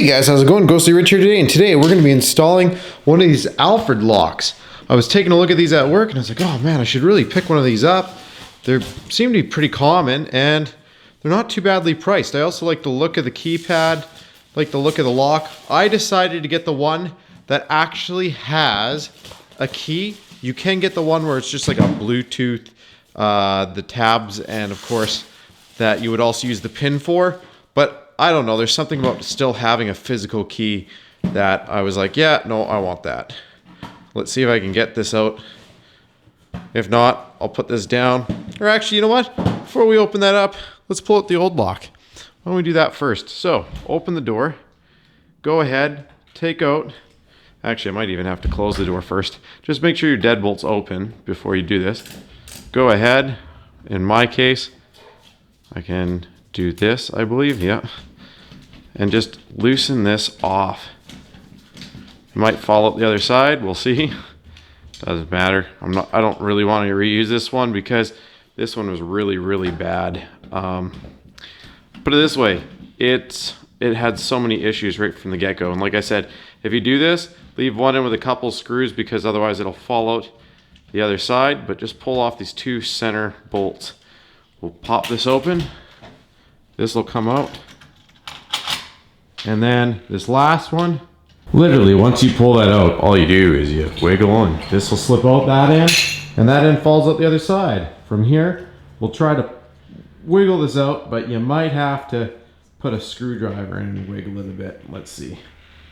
Hey guys, how's it going? Ghostly Rich here today, and today we're going to be installing one of these Alfred locks. I was taking a look at these at work and I was like, oh man, I should really pick one of these up. They seem to be pretty common and they're not too badly priced. I also like the look of the keypad, like the look of the lock. I decided to get the one that actually has a key. You can get the one where it's just like a Bluetooth, the tabs, and of course that you would also use the pin for, but I don't know, there's something about still having a physical key that I was like, yeah, no, I want that. Let's see if I can get this out. If not, I'll put this down. Or actually, you know what? Before we open that up, let's pull out the old lock. Why don't we do that first? So, open the door. Go ahead, take out. Actually, I might even have to close the door first. Just make sure your deadbolt's open before you do this. Go ahead. In my case, I can do this, I believe, yeah. And just loosen this off. It might fall up the other side, we'll see. Doesn't matter. I don't really want to reuse this one because this one was really bad. Put it this way, it had so many issues right from the get-go. And like I said, if you do this, leave one in with a couple screws because otherwise it'll fall out the other side. But just pull off these two center bolts. We'll pop this open. This will come out. And then this last one, literally once you pull that out, all you do is you wiggle and this will slip out that end and that end falls out the other side. From here, we'll try to wiggle this out, but you might have to put a screwdriver in and wiggle it a bit. Let's see.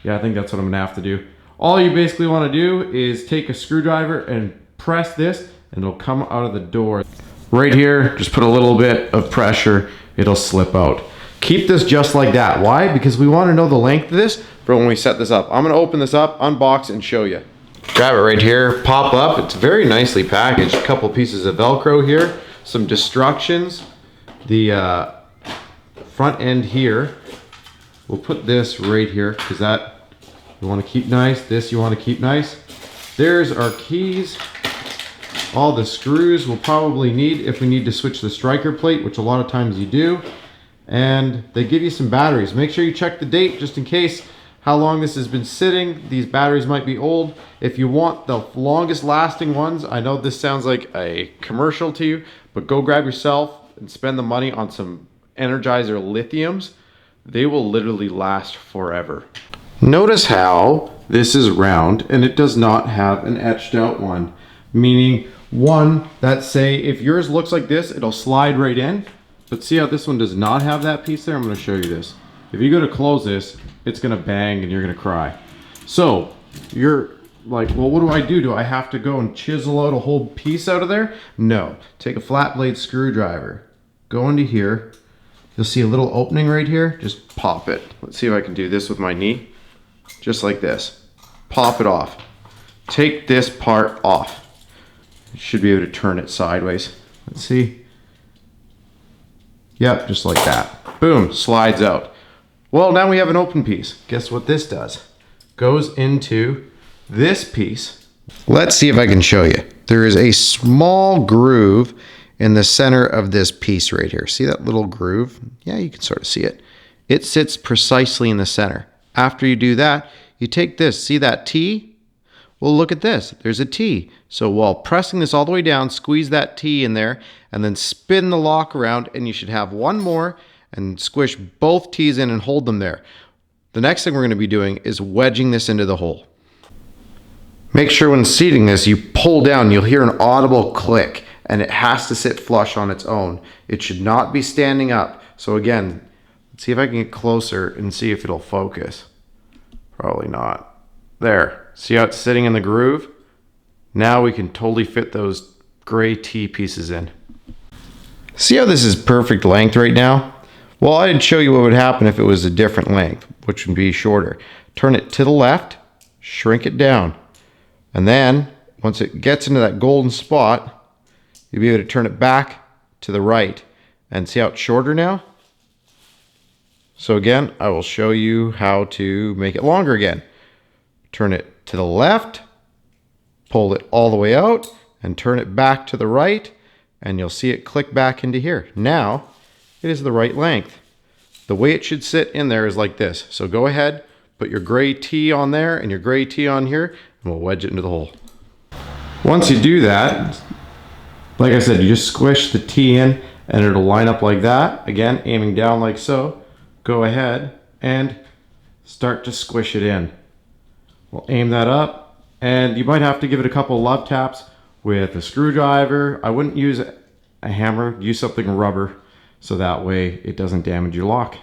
Yeah, I think that's what I'm gonna have to do. All you basically wanna do is take a screwdriver and press this and it'll come out of the door. Right here, just put a little bit of pressure, it'll slip out. Keep this just like that. Why? Because we want to know the length of this for when we set this up. I'm going to open this up, unbox, and show you. Grab it right here, pop up. It's very nicely packaged. A couple pieces of Velcro here, some destructions. The front end here, we'll put this right here because that you want to keep nice. This you want to keep nice. There's our keys. All the screws we'll probably need if we need to switch the striker plate, which a lot of times you do. And they give you some batteries. Make sure you check the date just in case how long this has been sitting. These batteries might be old. If you want the longest lasting ones, I know this sounds like a commercial to you, but go grab yourself and spend the money on some Energizer lithiums. They will literally last forever. Notice how this is round and it does not have an etched out one, meaning one that say if yours looks like this, it'll slide right in. But see how this one does not have that piece there? I'm going to show you this. If you go to close this, it's going to bang and you're going to cry. So you're like, well, what do I do? Do I have to go and chisel out a whole piece out of there? No. Take a flat blade screwdriver. Go into here. You'll see a little opening right here. Just pop it. Let's see if I can do this with my knee. Just like this. Pop it off. Take this part off. You should be able to turn it sideways. Let's see. Yep, just like that. Boom, slides out. Well, now we have an open piece. Guess what this does? Goes into this piece. Let's see if I can show you. There is a small groove in the center of this piece right here. See that little groove? Yeah, you can sort of see it. It sits precisely in the center. After you do that, you take this. See that T? Well, look at this. There's a T. So while pressing this all the way down, squeeze that T in there and then spin the lock around and you should have one more and squish both T's in and hold them there. The next thing we're going to be doing is wedging this into the hole. Make sure when seating this, you pull down, you'll hear an audible click and it has to sit flush on its own. It should not be standing up. So again, let's see if I can get closer and see if it'll focus. Probably not. There. See how it's sitting in the groove? Now we can totally fit those gray T pieces in. See how this is perfect length right now? Well, I'd show you what would happen if it was a different length, which would be shorter. Turn it to the left, shrink it down. And then, once it gets into that golden spot, you'll be able to turn it back to the right. And see how it's shorter now? So again, I will show you how to make it longer again. Turn it to the left, pull it all the way out, and turn it back to the right, and you'll see it click back into here. Now, it is the right length. the way it should sit in there is like this. So go ahead, put your gray T on there and your gray T on here, and we'll wedge it into the hole. Once you do that, like I said, you just squish the T in and it'll line up like that. Again, aiming down like so. Go ahead and start to squish it in. We'll aim that up, and you might have to give it a couple love taps with a screwdriver. I wouldn't use a hammer, use something rubber so that way it doesn't damage your lock.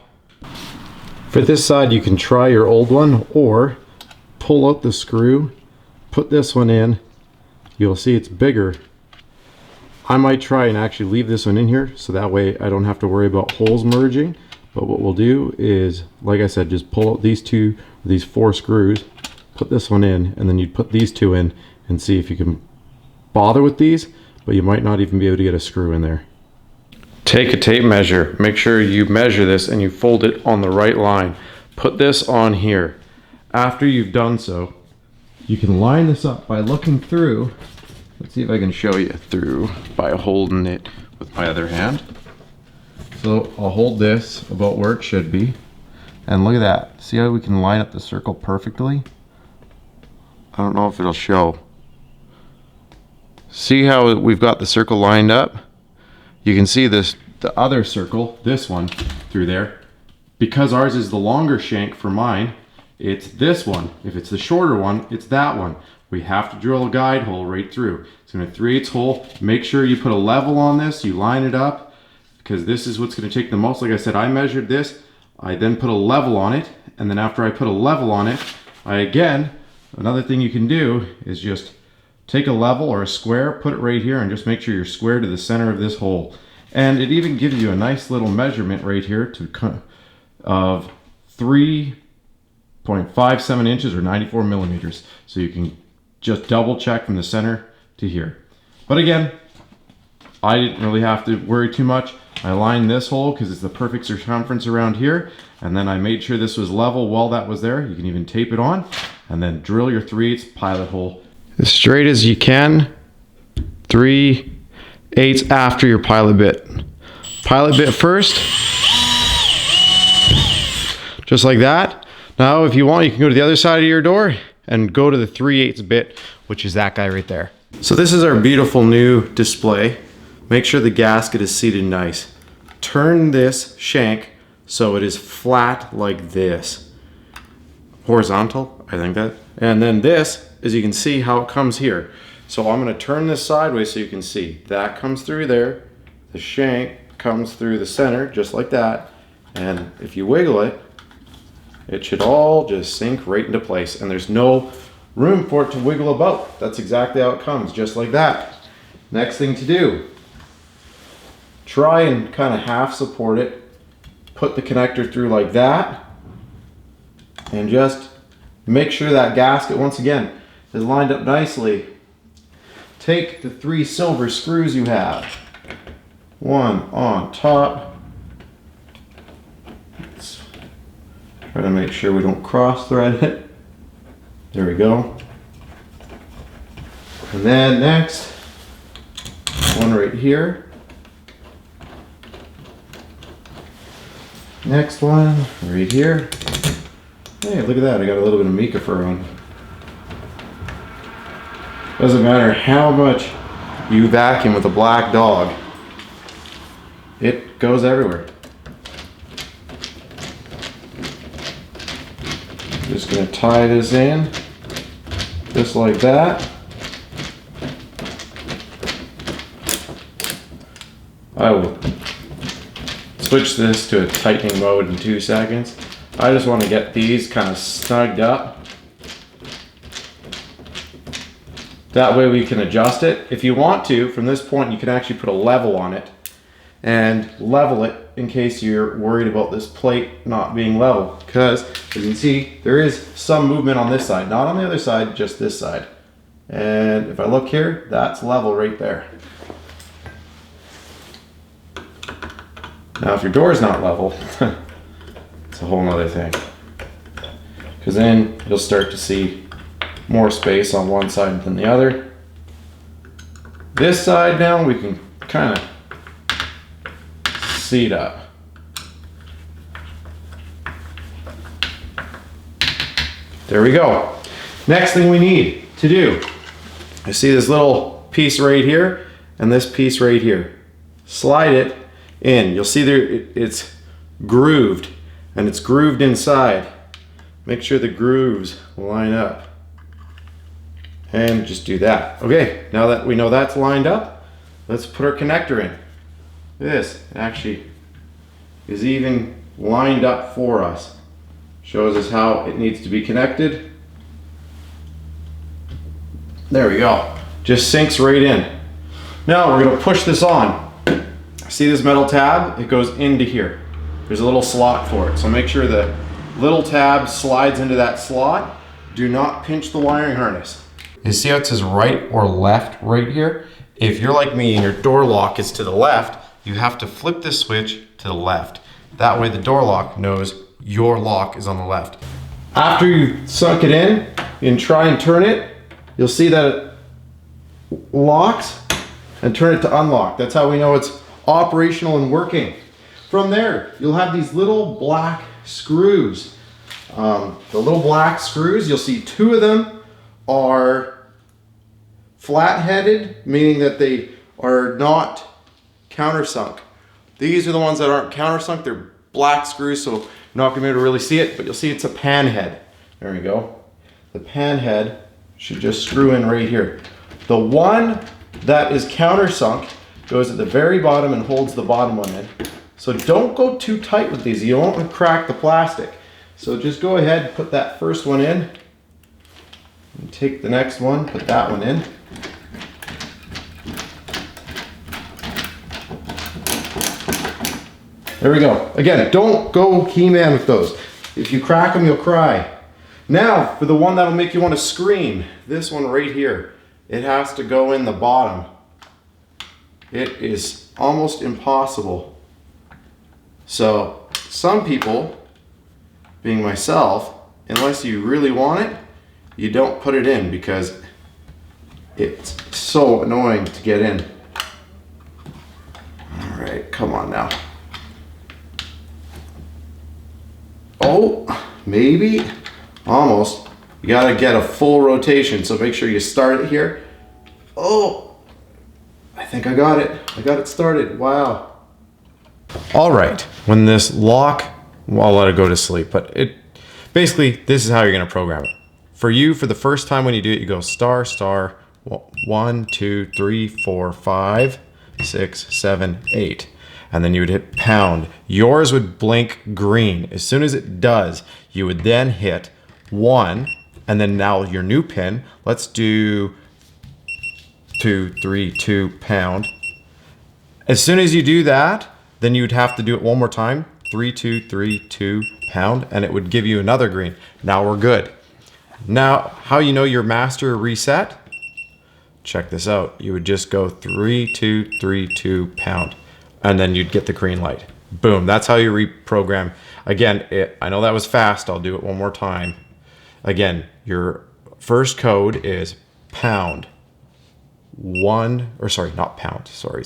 For this side, you can try your old one or pull out the screw, put this one in. You'll see it's bigger. I might try and actually leave this one in here so that way I don't have to worry about holes merging. But what we'll do is, like I said, just pull out these these 4 screws, put this one in, and then you'd put these 2 in and see if you can bother with these, but you might not even be able to get a screw in there. Take a tape measure. Make sure you measure this and you fold it on the right line. Put this on here. After you've done so, you can line this up by looking through. Let's see if I can show you through by holding it with my other hand. So I'll hold this about where it should be. And look at that. See how we can line up the circle perfectly? I don't know if it'll show. See how we've got the circle lined up? You can see this, the other circle, this one through there. Because ours is the longer shank for mine, it's this one. If it's the shorter one, it's that one. We have to drill a guide hole right through. It's going to 3/8 hole. Make sure you put a level on this, you line it up, because this is what's going to take the most. Like I said, I measured this. I then put a level on it, and then after I put a level on it, another thing you can do is just take a level or a square, put it right here, and just make sure you're square to the center of this hole. And it even gives you a nice little measurement right here of 3.57 inches or 94 millimeters. So you can just double check from the center to here. But again, I didn't really have to worry too much. I lined this hole because it's the perfect circumference around here, and then I made sure this was level while that was there. You can even tape it on, and then drill your 3/8 pilot hole as straight as you can. 3/8 after your pilot bit. Pilot bit first, just like that. Now if you want, you can go to the other side of your door and go to the 3/8 bit, which is that guy right there. So this is our beautiful new display. Make sure the gasket is seated nice. Turn this shank so it is flat like this. Horizontal, I think that. And then this, as you can see how it comes here. So I'm going to turn this sideways so you can see. That comes through there. The shank comes through the center, just like that. And if you wiggle it, it should all just sink right into place. And there's no room for it to wiggle about. That's exactly how it comes, just like that. Next thing to do, try and kind of half support it. Put the connector through like that. And just make sure that gasket, once again, is lined up nicely. Take the 3 silver screws you have. One on top. Let's try to make sure we don't cross thread it. There we go. And then next, one right here. Next one right here. Hey, look at that, I got a little bit of mica fur on. Doesn't matter how much you vacuum with a black dog, it goes everywhere. Just gonna tie this in, just like that. I will switch this to a tightening mode in 2 seconds. I just want to get these kind of snugged up. That way we can adjust it. If you want to, from this point, you can actually put a level on it and level it in case you're worried about this plate not being level. Because, as you can see, there is some movement on this side. Not on the other side, just this side. And if I look here, that's level right there. Now if your door is not level, it's a whole nother thing. Because then you'll start to see more space on one side than the other. This side now we can kind of seat up. There we go. Next thing we need to do, you see this little piece right here and this piece right here. Slide it in. You'll see there it's grooved, and it's grooved inside. Make sure the grooves line up. And just do that. Okay, now that we know that's lined up, let's put our connector in. This actually is even lined up for us. Shows us how it needs to be connected. There we go. Just sinks right in. Now we're going to push this on. See this metal tab? It goes into here. There's a little slot for it. So make sure the little tab slides into that slot. Do not pinch the wiring harness. You see how it says right or left right here? If you're like me and your door lock is to the left, you have to flip this switch to the left. That way the door lock knows your lock is on the left. After you sunk it in and try and turn it, you'll see that it locks and turn it to unlock. That's how we know it's operational and working. From there, you'll have these little black screws. The little black screws, you'll see 2 of them are flat-headed, meaning that they are not countersunk. These are the ones that aren't countersunk. They're black screws, so you're not going to be able to really see it, but you'll see it's a pan head. There we go. The pan head should just screw in right here. The one that is countersunk goes at the very bottom and holds the bottom one in. So don't go too tight with these. You don't want to crack the plastic. So just go ahead and put that first one in. And take the next one, put that one in. There we go. Again, don't go He-Man with those. If you crack them, you'll cry. Now, for the one that'll make you want to scream, this one right here. It has to go in the bottom. It is almost impossible. So, some people, being myself, unless you really want it, you don't put it in because it's so annoying to get in. All right, come on now. Oh, maybe, almost. You gotta get a full rotation, so make sure you start it here. Oh, I think I got it. I got it started, wow. All right, when this lock, well, I'll let it go to sleep, but basically, this is how you're gonna program it. For you, for the first time when you do it, you go star, star, 1, 2, 3, 4, 5, 6, 7, 8. And then you would hit pound. Yours would blink green. As soon as it does, you would then hit 1, and then now your new pin, let's do 2, 3, 2, pound. As soon as you do that, then you would have to do it one more time, 3, 2, 3, 2, pound, and it would give you another green. Now we're good. Now, how you know your master reset? Check this out. You would just go 3, 2, 3, 2, pound. And then you'd get the green light. Boom, that's how you reprogram. Again, I know that was fast, I'll do it one more time. Again, your first code is pound. Not pound, sorry.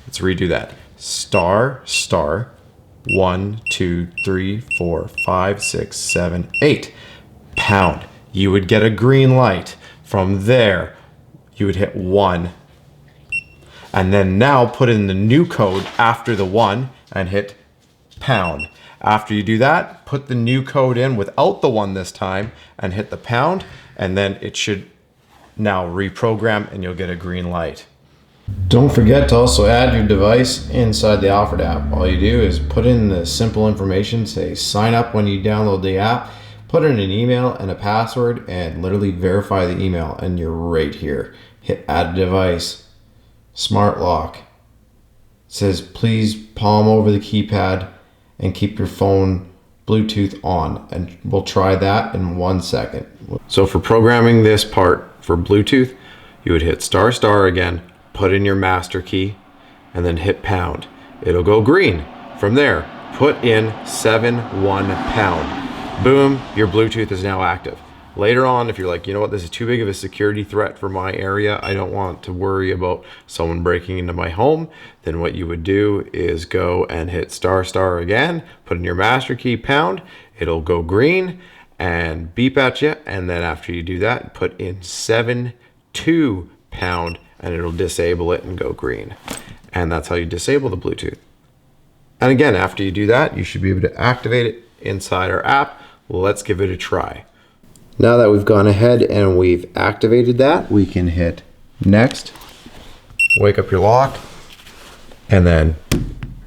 Let's redo that. Star, star, 1, 2, 3, 4, 5, 6, 7, 8. Pound. You would get a green light. From there, you would hit 1. And then now put in the new code after the 1 and hit pound. After you do that, put the new code in without the 1 this time and hit the pound, and then it should now reprogram and you'll get a green light. Don't forget to also add your device inside the Alfred app. All you do is put in the simple information, say sign up when you download the app, put in an email and a password, and literally verify the email, and you're right here. Hit add a device. Smart lock. It says please palm over the keypad and keep your phone Bluetooth on, and we'll try that in 1 second. So for programming this part for Bluetooth, you would hit star star again, put in your master key, and then hit pound. It'll go green. From there, put in 7-1 pound. Boom, your Bluetooth is now active. Later on, if you're like, you know what, this is too big of a security threat for my area, I don't want to worry about someone breaking into my home, then what you would do is go and hit star star again, put in your master key, pound, it'll go green, and beep at you. And then after you do that, put in 7-2 pound and it'll disable it and go green. And that's how you disable the Bluetooth. And again, after you do that, you should be able to activate it inside our app. Let's give it a try. Now that we've gone ahead and we've activated that, we can hit next, wake up your lock, and then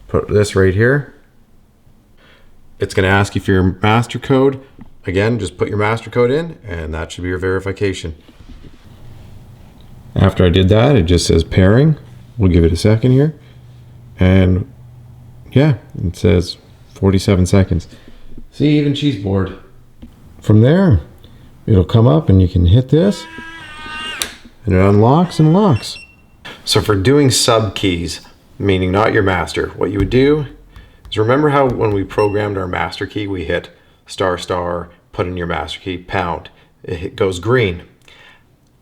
put this right here. It's going to ask you for your master code. Again, just put your master code in and that should be your verification. After I did that, it just says pairing. We'll give it a second here. And yeah, it says 47 seconds. See, even she's bored. From there, it'll come up and you can hit this and it unlocks and locks. So for doing sub keys, meaning not your master, what you would do is remember how when we programmed our master key, we hit star star, put in your master key, pound. It goes green.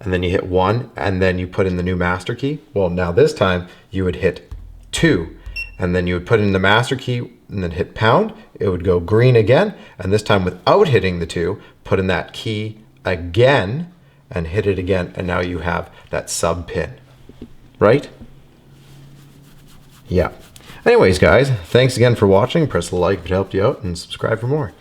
And then you hit 1 and then you put in the new master key. Well, now this time you would hit 2 and then you would put in the master key and then hit pound. It would go green again. And this time without hitting the 2, put in that key again and hit it again. And now you have that sub pin, right? Yeah. Anyways, guys, thanks again for watching. Press the like if it helped you out and subscribe for more.